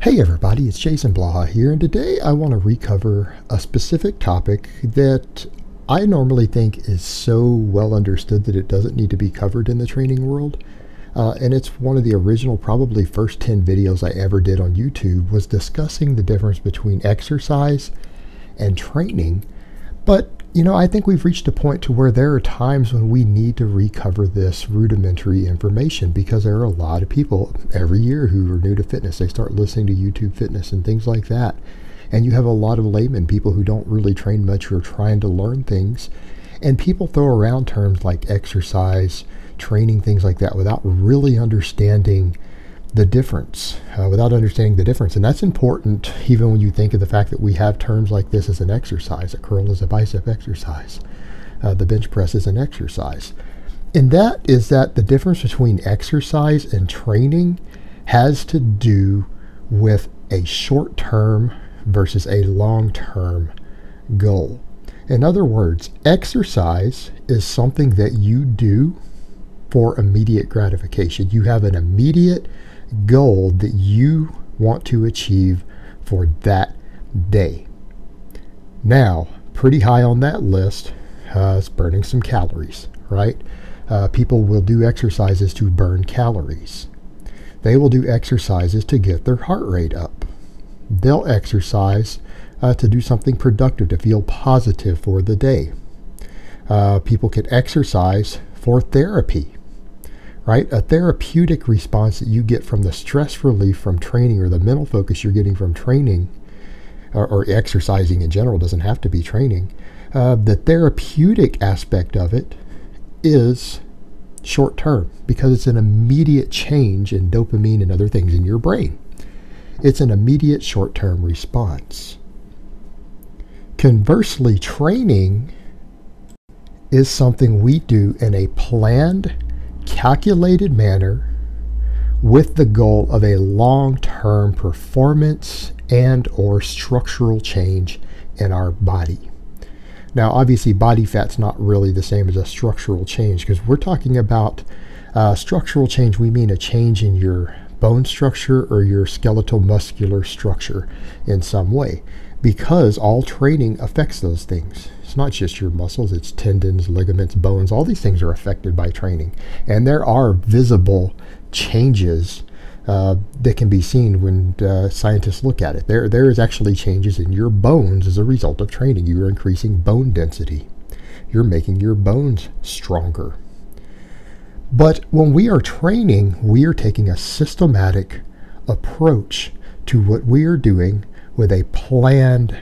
Hey everybody, it's Jason Blaha here, and today I want to recover a specific topic that I normally think is so well understood that it doesn't need to be covered in the training world. And it's one of the original, probably first 10 videos I ever did on YouTube, was discussing the difference between exercise and training. But I think we've reached a point to where there are times when we need to recover this rudimentary information, because there are a lot of people every year who are new to fitness. They start listening to YouTube fitness and things like that. And you have a lot of laymen, people who don't really train much, who are trying to learn things. And people throw around terms like exercise, training, things like that, without really understanding the difference, And that's important even when you think of the fact that we have terms like this as an exercise. A curl is a bicep exercise. The bench press is an exercise. And that is that the difference between exercise and training has to do with a short-term versus a long-term goal. In other words, exercise is something that you do for immediate gratification. You have an immediate goal that you want to achieve for that day. Now, pretty high on that list is burning some calories, right? People will do exercises to burn calories. They will do exercises to get their heart rate up. They'll exercise to do something productive, to feel positive for the day. People can exercise for therapy. Right? A therapeutic response that you get from the stress relief from training, or the mental focus you're getting from training, or exercising in general, doesn't have to be training. The therapeutic aspect of it is short term, because it's an immediate change in dopamine and other things in your brain. It's an immediate short term response. Conversely, training is something we do in a planned, calculated manner with the goal of a long-term performance and or structural change in our body. Now, obviously, body fat's not really the same as a structural change, because we're talking about structural change. We mean a change in your bone structure or your skeletal muscular structure in some way, because all training affects those things. It's not just your muscles, it's tendons, ligaments, bones. All these things are affected by training. And there are visible changes that can be seen when scientists look at it. There is actually changes in your bones as a result of training. You are increasing bone density. You're making your bones stronger. But when we are training, we are taking a systematic approach to what we are doing with a planned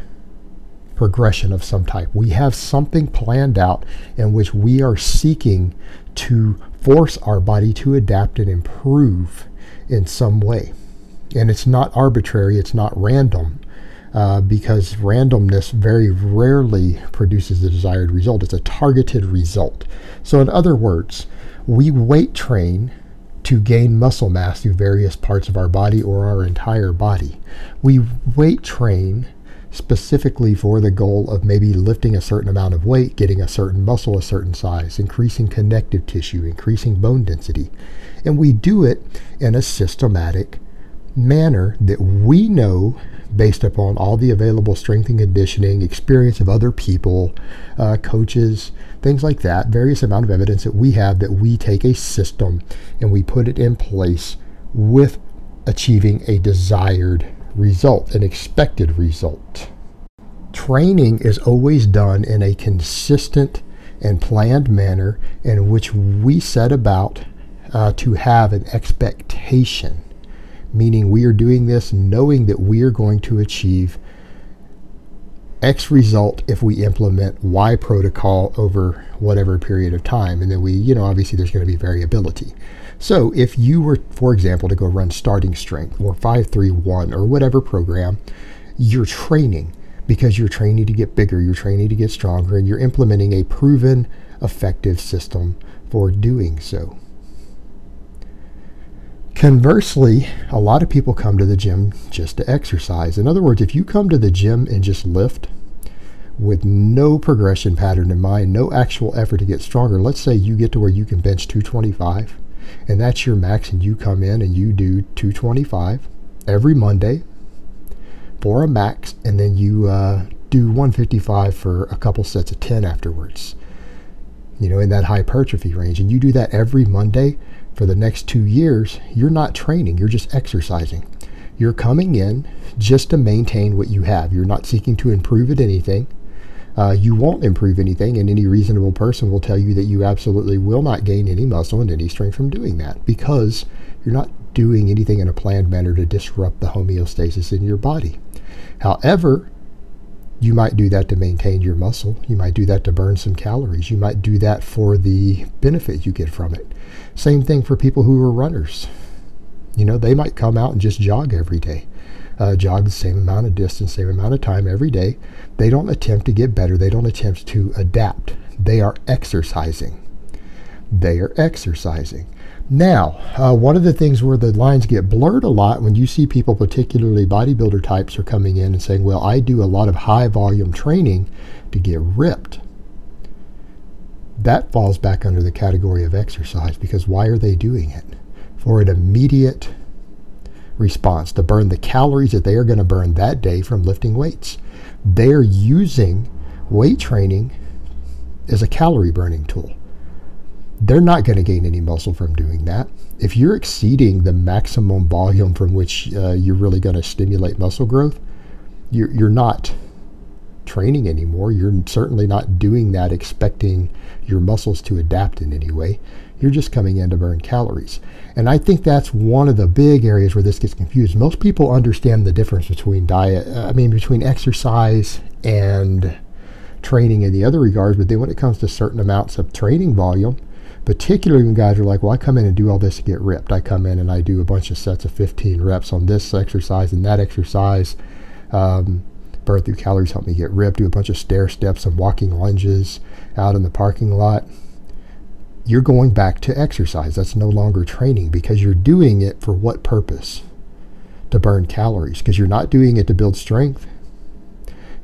progression of some type. We have something planned out in which we are seeking to force our body to adapt and improve in some way. And it's not arbitrary, it's not random, because randomness very rarely produces the desired result. It's a targeted result. So in other words, we weight train to gain muscle mass through various parts of our body or our entire body. We weight train specifically for the goal of maybe lifting a certain amount of weight, getting a certain muscle a certain size, increasing connective tissue, increasing bone density. And we do it in a systematic manner that we know, based upon all the available strength and conditioning experience of other people, coaches, things like that, various amount of evidence that we have, that we take a system and we put it in place with achieving a desired result, an expected result. Training is always done in a consistent and planned manner in which we set about to have an expectation, meaning we are doing this knowing that we are going to achieve X result if we implement Y protocol over whatever period of time. And then obviously there's going to be variability. So if you were, for example, to go run starting strength or 5-3-1 or whatever program, you're training because you're training to get bigger, you're training to get stronger, and you're implementing a proven, effective system for doing so. Conversely, a lot of people come to the gym just to exercise. In other words, if you come to the gym and just lift with no progression pattern in mind, no actual effort to get stronger, let's say you get to where you can bench 225, and that's your max, and you come in and you do 225 every Monday, for a max, and then you do 155 for a couple sets of 10 afterwards, in that hypertrophy range. And you do that every Monday for the next 2 years. You're not training, you're just exercising. You're coming in just to maintain what you have. You're not seeking to improve at anything. You won't improve anything, and any reasonable person will tell you that you absolutely will not gain any muscle and any strength from doing that, because you're not doing anything in a planned manner to disrupt the homeostasis in your body. However, you might do that to maintain your muscle. You might do that to burn some calories. You might do that for the benefit you get from it. Same thing for people who are runners. They might come out and just jog every day. Jog the same amount of distance, same amount of time every day. They don't attempt to get better. They don't attempt to adapt. They are exercising. They are exercising. Now, one of the things where the lines get blurred a lot when you see people, particularly bodybuilder types, are coming in and saying, well, I do a lot of high volume training to get ripped. That falls back under the category of exercise, because why are they doing it? For an immediate response, to burn the calories that they are going to burn that day from lifting weights. They're using weight training as a calorie burning tool. They're not going to gain any muscle from doing that. If you're exceeding the maximum volume from which you're really going to stimulate muscle growth, you're not training anymore. You're certainly not doing that expecting your muscles to adapt in any way. You're just coming in to burn calories. And I think that's one of the big areas where this gets confused. Most people understand the difference between between exercise and training in the other regards, but then when it comes to certain amounts of training volume, particularly when guys are like, well, I come in and do all this to get ripped. I come in and I do a bunch of sets of 15 reps on this exercise and that exercise, burn through calories, help me get ripped, do a bunch of stair steps and walking lunges out in the parking lot. You're going back to exercise. That's no longer training, because you're doing it for what purpose? To burn calories, because you're not doing it to build strength.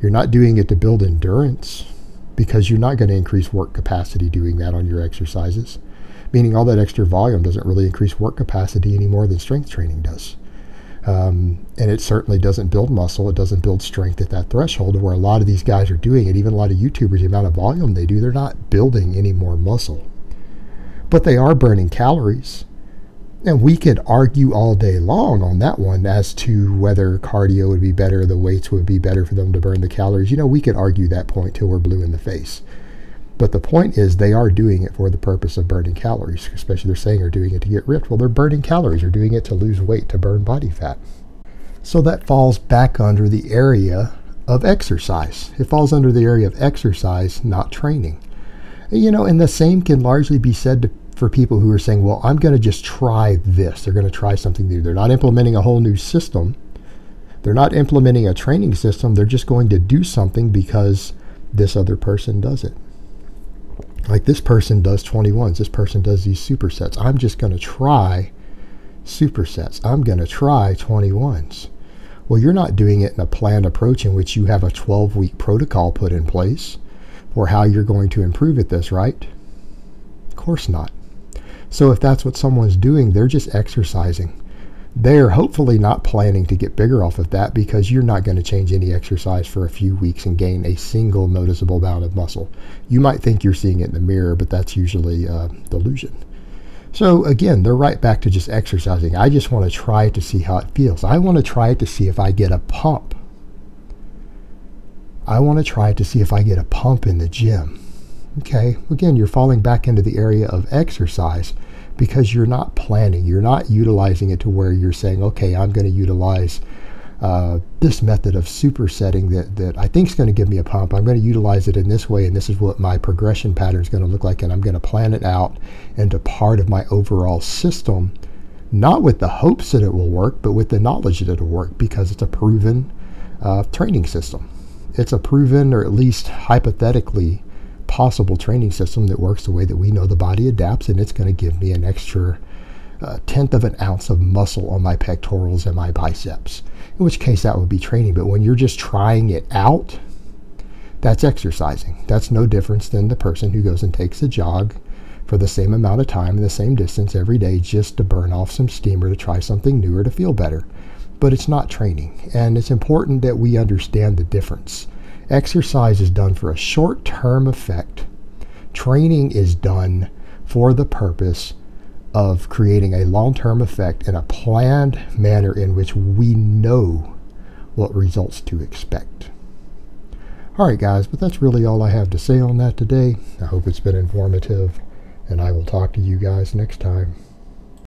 You're not doing it to build endurance, because you're not going to increase work capacity doing that on your exercises. Meaning all that extra volume doesn't really increase work capacity any more than strength training does. And it certainly doesn't build muscle. It doesn't build strength at that threshold where a lot of these guys are doing it. Even a lot of YouTubers, the amount of volume they do, they're not building any more muscle. But they are burning calories. And we could argue all day long on that one as to whether cardio would be better, the weights would be better for them to burn the calories. We could argue that point till we're blue in the face. But the point is, they are doing it for the purpose of burning calories, especially they're saying they're doing it to get ripped. Well, they're burning calories. They're doing it to lose weight, to burn body fat. So that falls back under the area of exercise. It falls under the area of exercise, not training. And the same can largely be said for people who are saying, well, I'm going to just try this. They're going to try something new. They're not implementing a whole new system. They're not implementing a training system. They're just going to do something because this other person does it. Like this person does 21s. This person does these supersets. I'm just going to try supersets. I'm going to try 21s. Well, you're not doing it in a planned approach in which you have a 12-week protocol put in place for how you're going to improve at this, right? Of course not. So if that's what someone's doing, they're just exercising. They're hopefully not planning to get bigger off of that, because you're not going to change any exercise for a few weeks and gain a single noticeable amount of muscle. You might think you're seeing it in the mirror, but that's usually delusion. So again, they're right back to just exercising. I just want to try it to see how it feels. I want to try it to see if I get a pump. I want to try it to see if I get a pump in the gym. Okay, again, you're falling back into the area of exercise because you're not planning. You're not utilizing it to where you're saying, okay, I'm going to utilize this method of supersetting that I think is going to give me a pump. I'm going to utilize it in this way, and this is what my progression pattern is going to look like, and I'm going to plan it out into part of my overall system, not with the hopes that it will work, but with the knowledge that it'll work, because it's a proven training system. It's a proven, or at least hypothetically possible training system that works the way that we know the body adapts, and it's going to give me an extra tenth of an ounce of muscle on my pectorals and my biceps, in which case that would be training. But when you're just trying it out, that's exercising. That's no difference than the person who goes and takes a jog for the same amount of time and the same distance every day just to burn off some steam or to try something new or to feel better. but it's not training. And it's important that we understand the difference. Exercise is done for a short-term effect. Training is done for the purpose of creating a long-term effect in a planned manner in which we know what results to expect. Alright guys, but that's really all I have to say on that today. I hope it's been informative, and I will talk to you guys next time.